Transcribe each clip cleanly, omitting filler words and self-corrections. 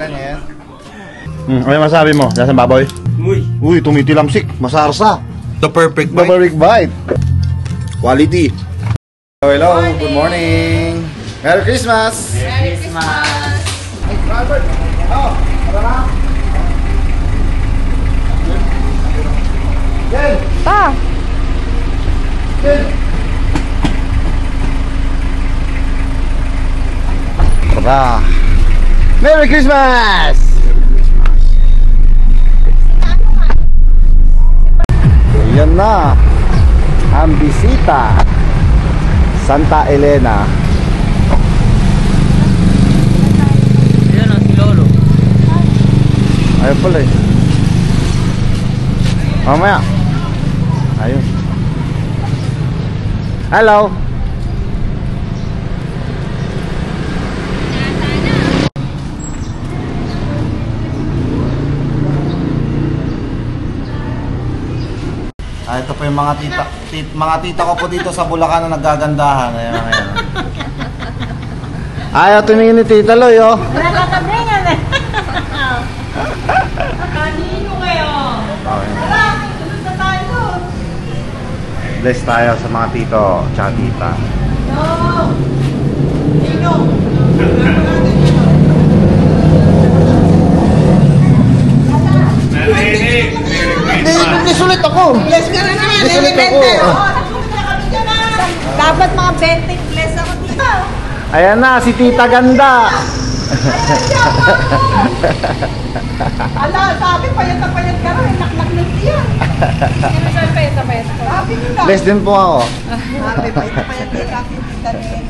Kita niya yan. Ano masabi mo? Nasaan baboy? Uy, tumitilamsik. Masarsa. The perfect The perfect bite. Quality. Hello, good morning. Merry Christmas. Merry Christmas! Hey, Robert. Oh, tara na. Jen. Pa! Jen. Tara. Merry Christmas! Yan na ang bisita Santa Elena. Yan ang si Lolo. Ayun pala eh. Mamaya. Ayun. Hello. Ito po yung mga tita ko po dito sa Bulacan na naggagandahan. Ayan. Ayaw tumingin ni Tita Loy, oh. Nakakatingan eh! Kanino kayo? Tara! Tulog na tayo! Bless tayo sa mga tito tsaka tita. No! Nino! Hindi sulit ako! Bless ka na naman! Sulit ako! Dapat mga 20 bless ako dito! Ayan na, si Tita Ganda! Ala, sabi payat na payat ka rin, naknak ng tiyan. Ano sa payat na payat ko? Sabi nila. Bless din po ako. Sabi payat na payat ka rin, tita Nene.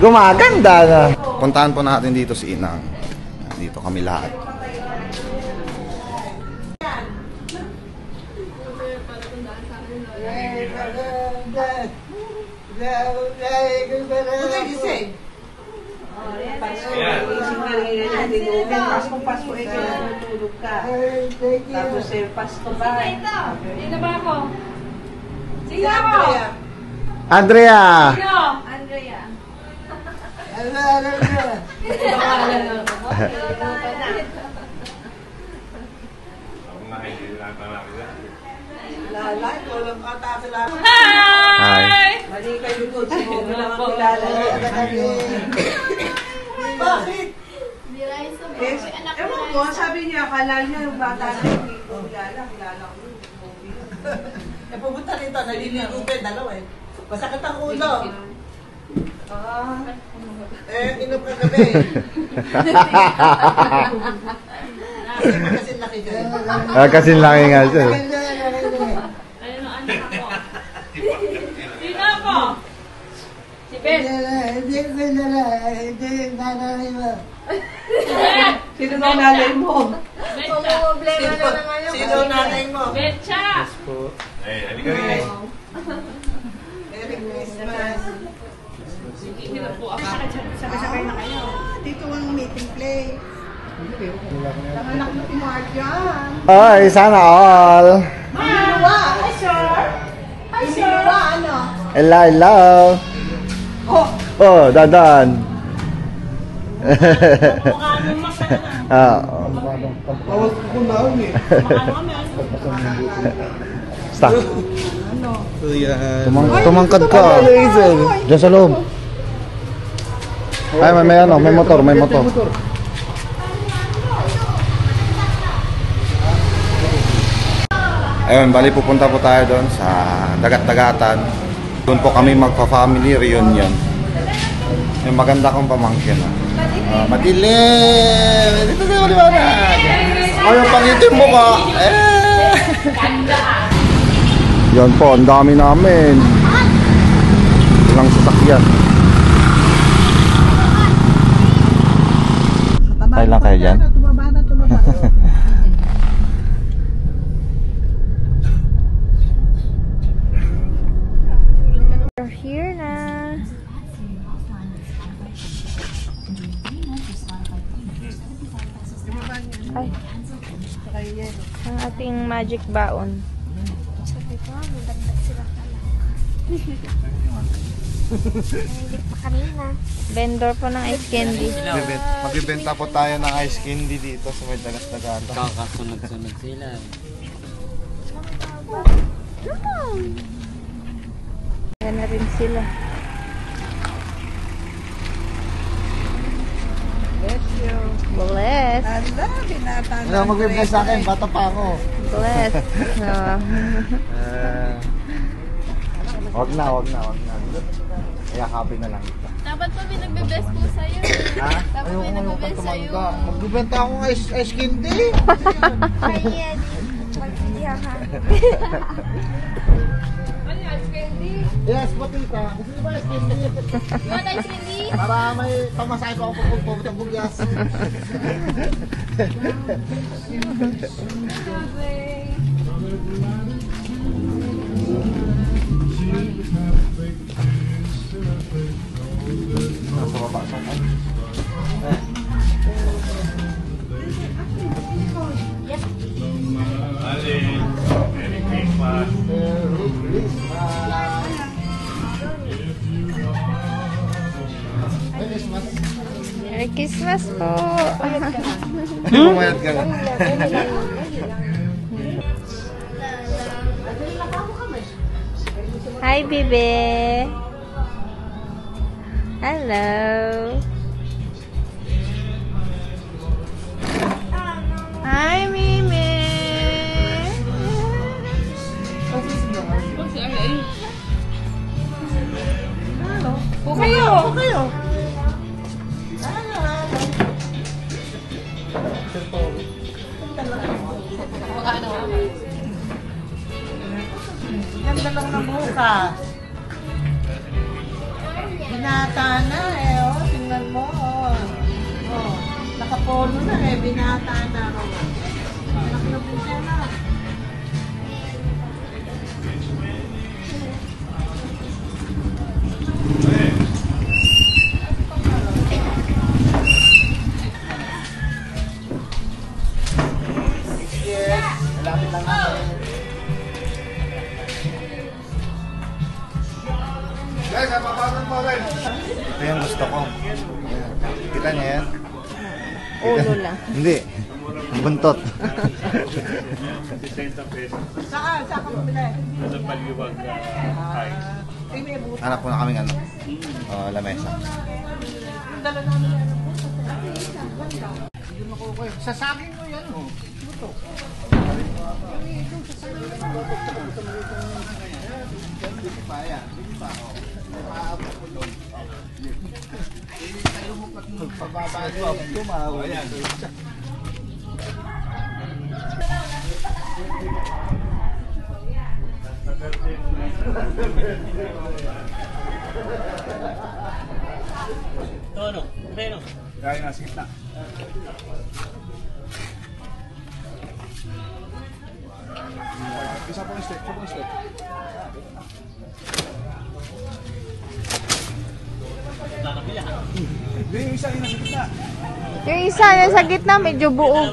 Gumaganda na. Puntahan po natin dito si Inang. Dito kami lahat. Pasko eh, kaya natulog ka. Tapos eh, Pasko ba? Sino ba ako? Sino ako? Andrea! Sino? Andrea. Lalay, walang kata sila. Hi! Mali kayo likod, sino mo lang ang kilala. Bakit? Ewan ko, sabi niya, akala niya yung bata na hindi ko kilala ko yung movie. Eh, pumunta rito, naliligo pa yung dalawa eh. Masakit ang ulo. Inom ka gabi. Kasi laki ka. Kasi laki nga siya. Ayun ang anak ako. Sino ako? Si Ben. Hindi ko kilala. Hindi yung nanay mo. Sino ba nanay mo? Betcha. Sino nanay mo? Betcha. Hey, halika rin. Merry Christmas. Sabay-sabay na kayo. Dito ang meeting place. Nanganak mo si Marjan. Ay, sana all! Iniluwa! Hi, sir! Hi, sir! Iniluwa, ano? Hello! Oh! Oh, dadan! Mukha mong masaya na. Bawal ko naon eh. Stop. Tumangkad ka. Diyan sa loob. Ay, may motor. Ayun, bali pupunta po tayo doon sa Dagat-Dagatan. Doon po kami magpa-family reunion. Yung maganda kong pamangkin. Madilim! Dito sa maliwanag! Yung pangitim mo ka! Yan po, ang dami namin. Ilang sasakyan. Tayo lang kayo dyan? Tumaba na. We're here na. Ay. Ang ating magic baon. Sabi ko, maganda sila pala. Hindi pa kanina. Vendor po ng ice candy. Magbibenta po tayo ng ice candy dito sa may dagat-dagata. Kakasunod-sunod sila. Kaya na rin sila. Bless you. Bless. Hala, binata na. Ano, magbe-bless sa akin, bata pa ako. Bless. Wag na. Yakapin na lang. Dapat pa may nagbe-best po sa'yo. Ha? Dapat may nagbe-best sa'yo. Magbibenta ako ng ice candy. Ayan. Magsiya ka. Ano yung ice candy? Yes, patita. Gusto niyo ba ice candy? You want ice candy? Para may pamasahe pa ako pag bugyas. Nasa baba sa kan. Merry Christmas po. Pumayat ka na. Hi, Bibi. Hello. Hi, Mimi. Po kayo. Ganda lang ng bukas. Binata na eh, oh. Tingnan mo, oh. Oh, nakapolo na eh, binata na. Oh. Nakalabing siya na. Malapit lang natin. Guys, papasok mo rin. Ito yung gusto ko. Kita niya yan? Ulo lang. Hindi. Ang buntot. Saan ka bumili? Hanap ko na kaming ano. Lamesa. Dala namin yan. Sa saging mo yan, oh. Tono, pero. Kaya nasa gitna. Isa pong step, Yung isa yung nasa gitna. Yung isa na sa gitna, medyo buo.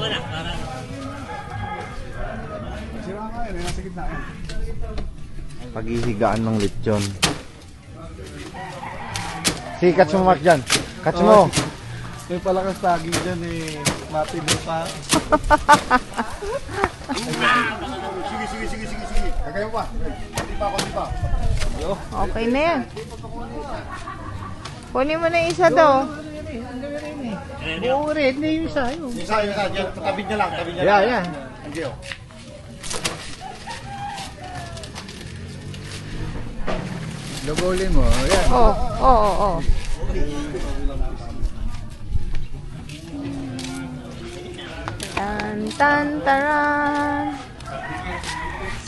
Sira nga yun, nasa gitna yan. Paghihigaan ng lechon. Sige, catch mo Mark dyan. Catch mo. May palakas tagi dyan eh. Matibay pa. Sige. Kagaya pa. Hindi pa. Okay na yan. Kunin mo na yung isa daw. Oo rin, hindi yung isa. Yung isa. Dyan, tabi niya lang. Yan. Hindi oh. Lugulin mo. Yan. Oo. Tan taran.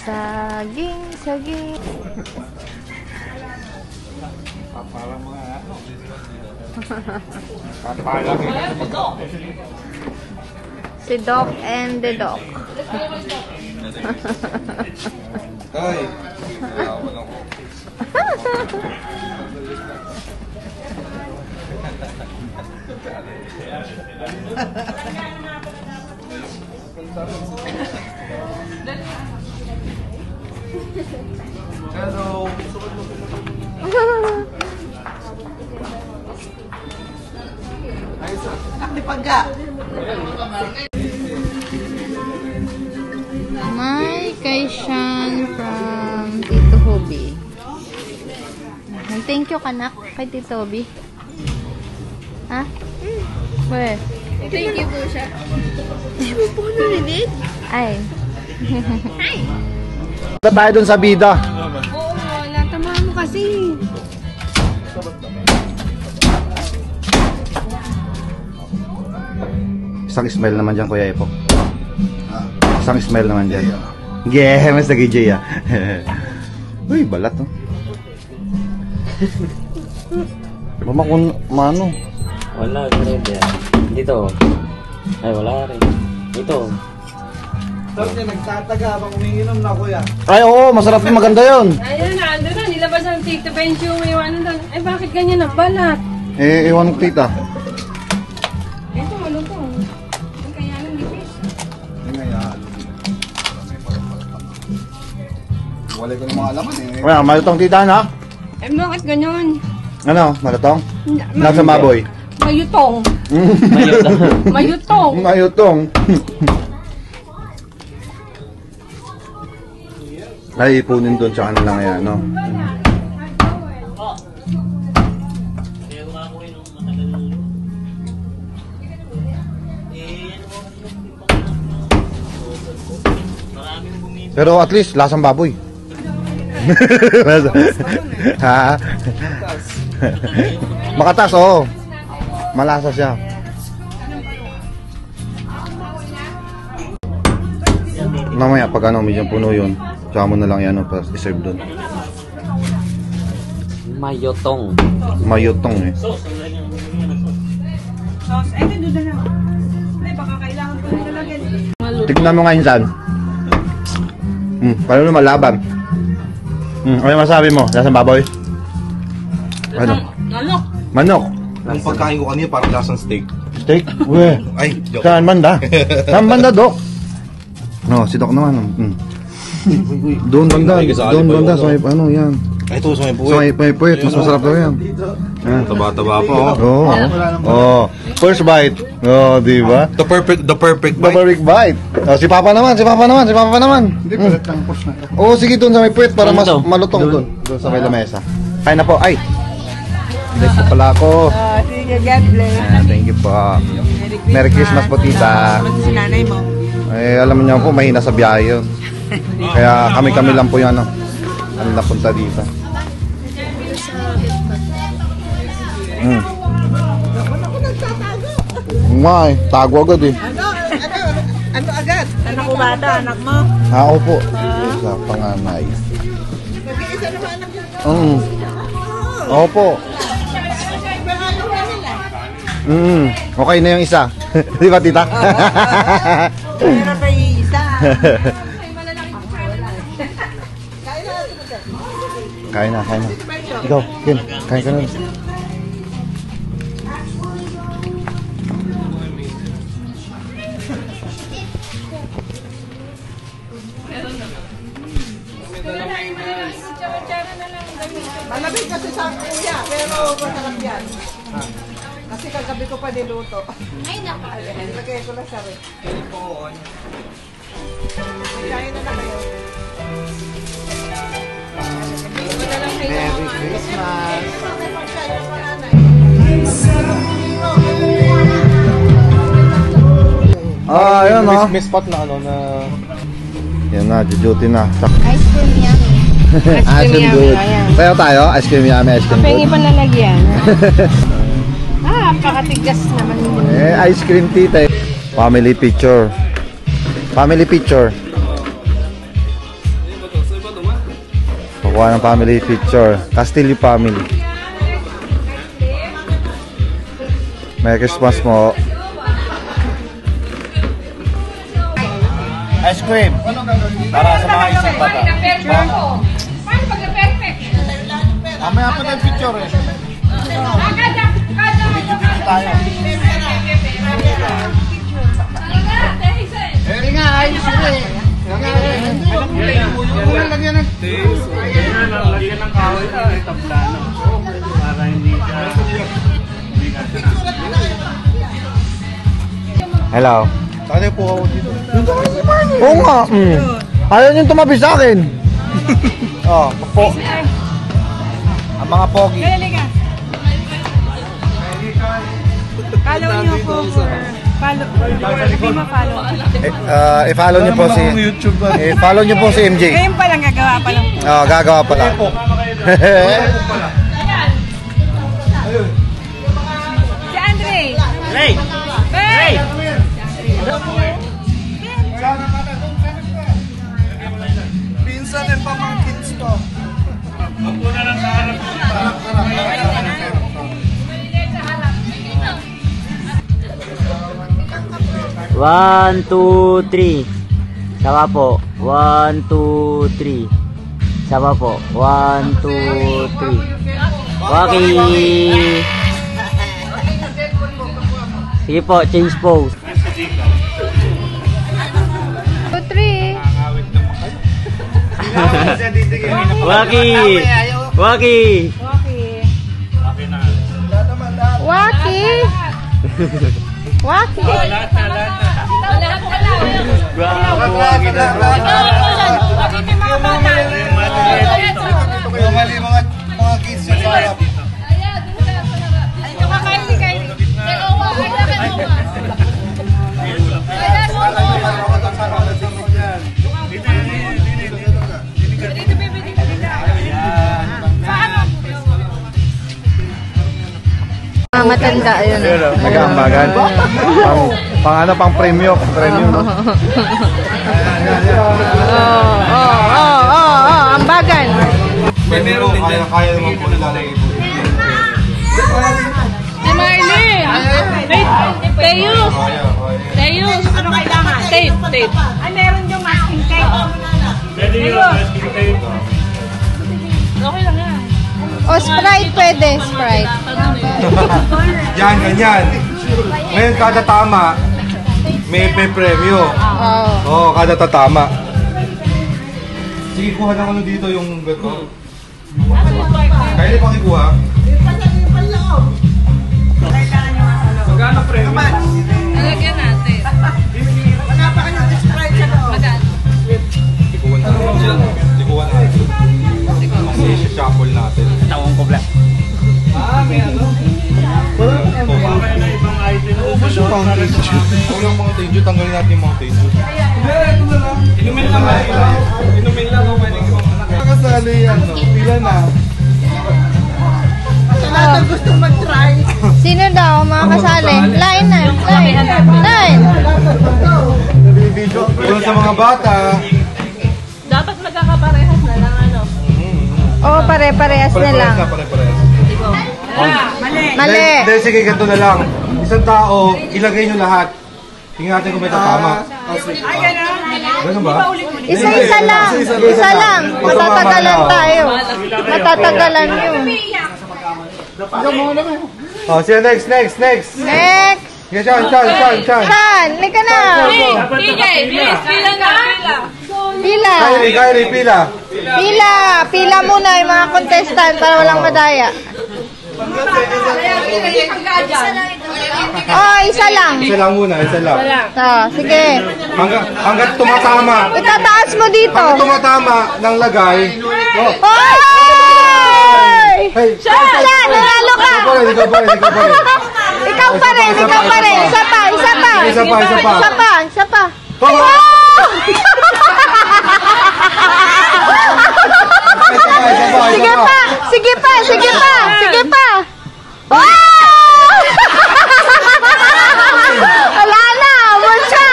Saging. Parang mga ano. Si Doc and the Doc. Tay. Hello. Anak ni Pagga. May kaisyan from Tito Hobby. Thank you kanak kay Tito Hobby. Ha? Weh. Thank you po siya. Ay. Punta tayo dun sa bida. Oo, wala. Tamahan mo kasi. Isang smile naman dyan, Kuya Epo. Isang smile naman dyan. Yeah, mas nag-EJ ah. Uy, balat oh. Mama kung mano. Wala rin yan. Dito. Ay, wala rin. Dito. Tapos niya nagtataga habang umiinom na kuya. Ay oo, masarap yung maganda yun. Ayun na, ando na. Nilabas ang Tito Bench yung iwanan doon. Ay, bakit ganyan ang balat? Eh, iwan ko tita. Ito, malutong. Ang kaya ng lipis. Wala ko ng mga laman eh. Wala, malutong tita na. Eh, bakit ganyan? Ano, malutong? Nasa maboy. Mayutong. Mayutong. Malutong. Ay, ipunin doon sa kanila ngayon, no? Pero at least, lasang baboy. Ha? Makatas, oo. Malasa siya. Mamaya, pag ano, medyo puno yun, tsaka mo na lang yan, para i-serve doon. Mayotong. Mayutong eh. Sauce, eh, doon na lang. Ay, baka kailangan ko na lagyan. Tignan mo nga yun saan. Paano malaban? Ano yung masabi mo? Lasang baboy? Ano? Manok. Manok? Ang pagkain ko kanina parang lasang steak. Steak? Uwe. Ay, joke. Saan banda? Saan banda, Dok? No, si Dok naman. Doon banda. Doon banda. Sa may, ano, yan. Ay, ito sa may Sa buhay. may puwet. Mas masarap daw yan. Yan. Taba-taba pa oh. Oo. Oh. First bite. Oh, di ba? The perfect bite. Barbaric bite. Oh, si Papa naman. Hindi, palit lang push na. Oo, sige doon sa may puwet para mas malutong doon. Doon sa may lamesa. Kain na po. Ay! Bless po pala ako. Sige, God bless. Thank you po. Merry Christmas po, tita. Si nanay mo. Eh, alam niyo po, mahina sa biyahe yun. Kaya kami lang po yung ano napunta dito. May, tago agad eh. Ano agad? Anak ko bata, anak mo? Ako po. Sa panganay. Nag-iisa naman anak mo. Ako po. Okay na yung isa. Di ba, tita? Meron pa yung isa. Kain na. Ikaw, Ken, kain ka na. Malamig kasi sa kuya, pero masarap yan. Kasi kagabi ko pa niluto. Ay, naku. Lagay ko na sa rin. Kain na kayo. Merry Christmas. Ayun oh. May spot na ano na Yan na, duty na. Ice cream yummy. Ice cream good. Tayo tayo, ice cream yummy, ice cream Pengi good. pa lalagyan. Pakatigas naman yun. Eh, ice cream tita. Family picture. Family picture. Kukuha ng family picture. Castillo family. Merry Christmas mo. ice cream. Para sa mga isang bata. Paano pag perfect? Mamaya pa ng picture eh. Kada Tayo. Eh nga, ayos ko eh. Lagyan ng Lagyan ng kahoy na tablano para hindi ka Hello. Sana po ako dito. Oo nga. Ayaw niyong tumabi sa akin. Oh, po. Ang mga pogi. Follow niyo po for follow. Hindi ma-follow. I-follow niyo po si i-follow niyo po si MJ. Ngayon pa lang gagawa pa lang. Gagawa pa lang. Si Andre. Ray. Ray. Pinsan and pamangkin to. Ako na lang sa harap. One, two, three. Sama po. 1, 2, 3. Sama po. 1, 2, 3. Okay. Sige po, change pose. 2, 3. Waki. Waki. Waki. Waki. Mali mga kids yung sarap. Matanda yun. Nag-aambagan. Pang premium. Ambagan. Meron din dyan. Kaya naman po ilalagay po. Si Marlene. Teus. Teus. Ano kailangan? Tape. Ay, meron yung masking tape. Pwede yun, masking tape. Okay lang yan. O, Sprite pwede. Sprite. Yan, ganyan. Ngayon kada tama, may premyo. Oo. Oo, kada tatama. Sige, kuha ng ano dito yung gato. Kaya niyo pang ikuha. Magkano premium? Nalagyan natin. Wala pa kayong Sprite sa loob. Magkano? Ikuha natin. Kasi shuffle natin. Tawang ko black. May ano? Baka na ibang item. Ubus yung fountain juice. Wala yung mountain dew, tanggalin natin yung mountain dew. Inumin lang ako. Nakasali yan, no? Pila na. Sa lahat ng gusto mag-try. Sino daw mga kasali? Line na. Line. Doon sa mga bata. Dapat magkakaparehas na lang ano. Oo, pare-parehas na lang. Pare-parehas. Mali. Dahil sige, ganito na lang. Isang tao, ilagay nyo lahat. Tingnan natin kung may tatama. Ganun ba? Isa-isa lang. Isa lang. Matatagalan tayo. Matatagalan yun. Oh, siya next. Next. Sige, Sean. Saan? Lika na. DJ, bilis. Pila na. Pila. Kyrie, pila. Pila muna yung mga contestant para walang madaya. Oh, isa lang. Isa lang muna. Sige. Hanggat tumatama. Itataas mo dito. Hanggat tumatama ng lagay. Oh. Hoy! Hey, Siya! Nanalo ka! ikaw pa rin. Ikaw pa rin. Isa pa. Oh! Sige pa. Wow! Wala na, mucha.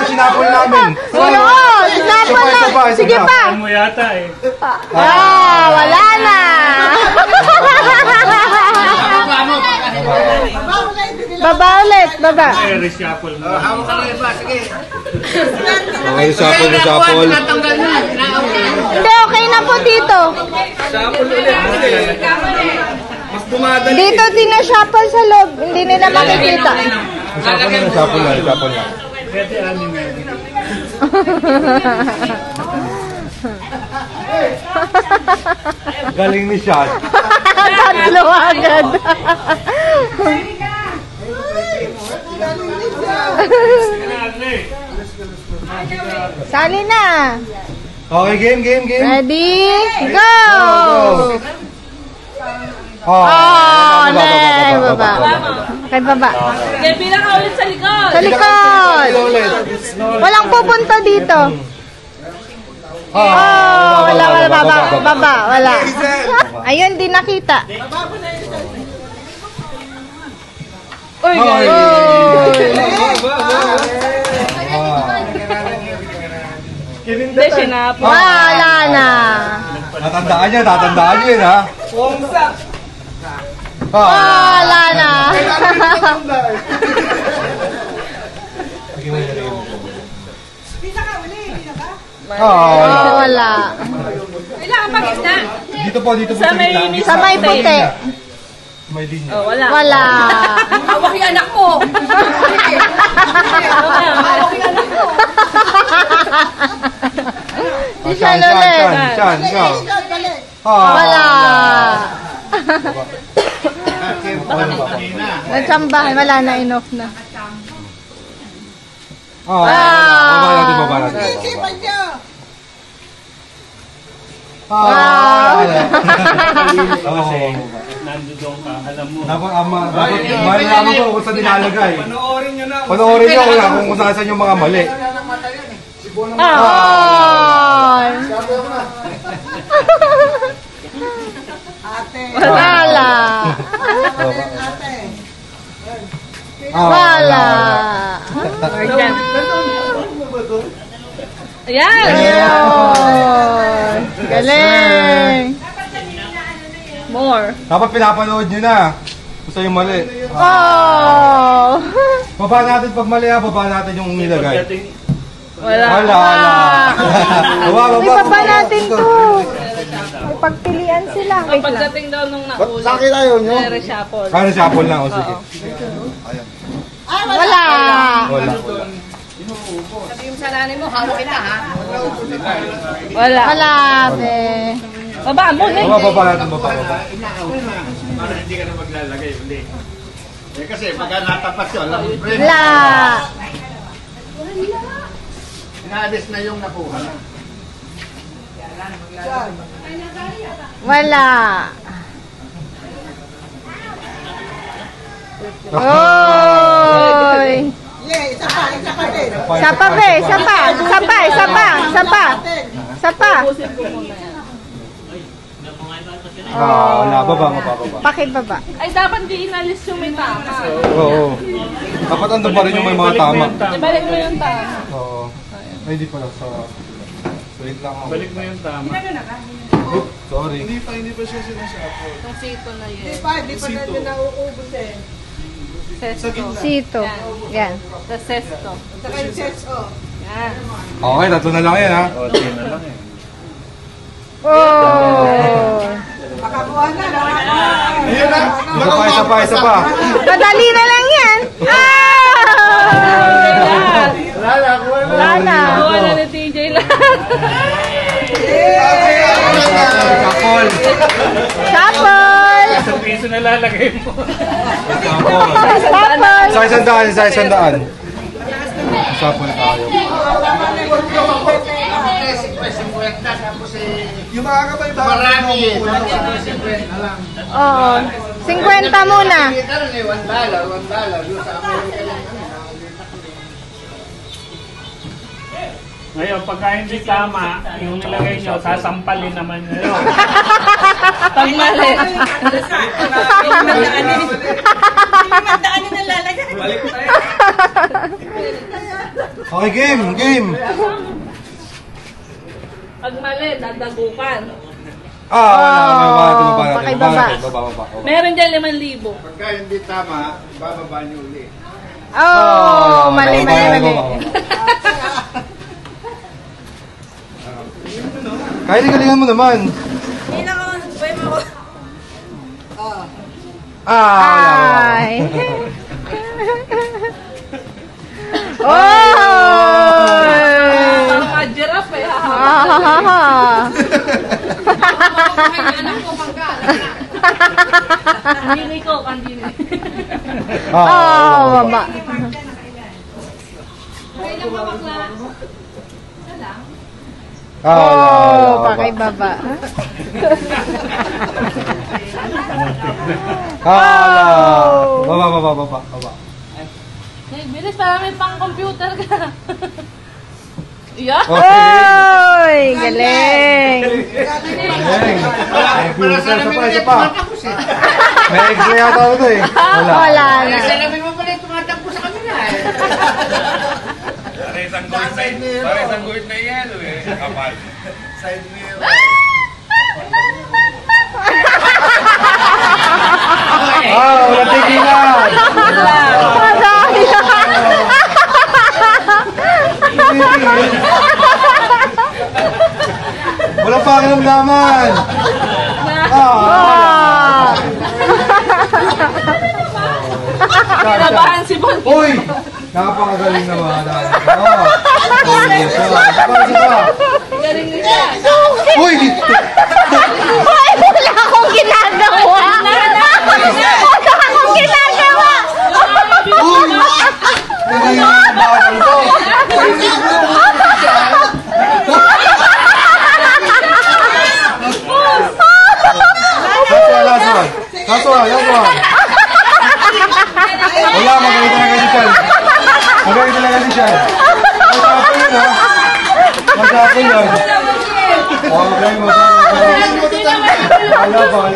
Sinapol namin. Oo, sinapol na. Sige pa. Mo yata eh. Wala na. Baba ulit. Ay, reshuffle mo. Okay, sapol. Hindi, okay na po dito. Dito sinashuffle sa loob. Hindi nila makikita. Sapol na. Pwede anime. Galing ni Sean. Tatlo agad. Sali na. Okay, game. Ready? Go! Oh, Baba. Bakit baba? Sige, bilang ka ulit sa likod. Sa likod. Walang pupunta dito. Wala. Baba. Wala. Ayun, di nakita. Uy. Hindi, sinapa. Wala na. Tatandaan nyo yun, ha? Wala na. Wala. Kailangan pa gitna. Dito po Sa may Sa may puti. May linya. Oh, wala. Wala. Hawak yung anak mo. Siya ulit. Saan? Wala. Natsambahan. Wala na. Enough na. Baba natin. Isipan niyo. Nandoon ka, alam mo. Dapat malalaman ko kung saan nilalagay. Panoorin nyo na. Panoorin nyo kung saan yung mga mali. Ay. Ate. Wala. Ate. Wala. Ayan. Ayun. Galing. More. Dapat pinapanood nyo na. Kung saan yung mali. Oh. Baba natin pag mali, baba natin yung nilagay. Wala. Baba. Ibaba natin to. May pagpilian sila. Wait lang. Pagdating daw nung nauli. Sa akin ayaw nyo? Reshuffle. Reshuffle lang. O sige. Wala. Wala. Sabi yung salanin mo, hawak kita ha. Wala. Wala, be. Baba mo, Len. Baba natin. Para hindi ka na maglalagay uli. Kasi pagka natapat yun, alam mo, friend, Wala. inaalis na yung nakuha. Wala. Oy. Yeah, isa pa din. Sapa, be. Sapa. Wala. Baba. Pakit baba. Ay, dapat di inalis yung may tama. Oo. Dapat andun pa rin yung may mga tama. Ibalik mo yung tama. Oo. Ay, di pala. Wait lang ako. Balik mo yung tama. Sorry. Yung sito na yun. Di pa natin nauubos eh. Sesto. Sito. Yan. The sesto. Saka yung sets, oh. Yan. Okay, tatlo na lang yan, ha? Oh. Makakuha na. Isa pa. Madali na lang yan. Wala na. Gawa na ni TJ lang. Kapol. Shuffle. Isang piso na lalagay mo. Kapol. Shuffle. Isa isang daan. Kapol tayo. Yung mga kabay ba? Marami eh. Oo. 50 muna. Ngayon, pagka hindi tama, yung nilagay nyo, sasampalin naman nyo. Pag mali. Mandaanin na lalagay. Balik tayo. Okay, game. Pag mali, dadagukan. Wala. Baba. Meron dyan 5,000. Pagka hindi tama, bababa nyo ulit. Oh, mali. Kaya galingan mo naman. Hindi na ako, sabay mo ako. Ay. Oh. Parang ka-giraffe eh. Anak ko, pangka. Kandili ko. Oh, baba. Oh, pakibaba. Baba. Bilis, para may pang-computer ka. Yeah? Oy, galing. Isa pa. May extra yata ito eh. Wala na. Salamin mo pala tumatakbo sa kanila eh. Para isang guhit na yelo eh. Kapal. Side mirror. Wala tigilan. Wala pa kinamdaman. Kinabahan si Bon. Uy! Napakagaling naman. Galing na siya. Uy! Hoy, wala akong ginagawa. Wala akong ginagawa. Uy! Galing naman bakal ko. Last one. Wala, magaling talaga si Chan. Magaling talaga si Chan. Masapin yun ha. Masapin yun. Okay, masapin. Wala pa.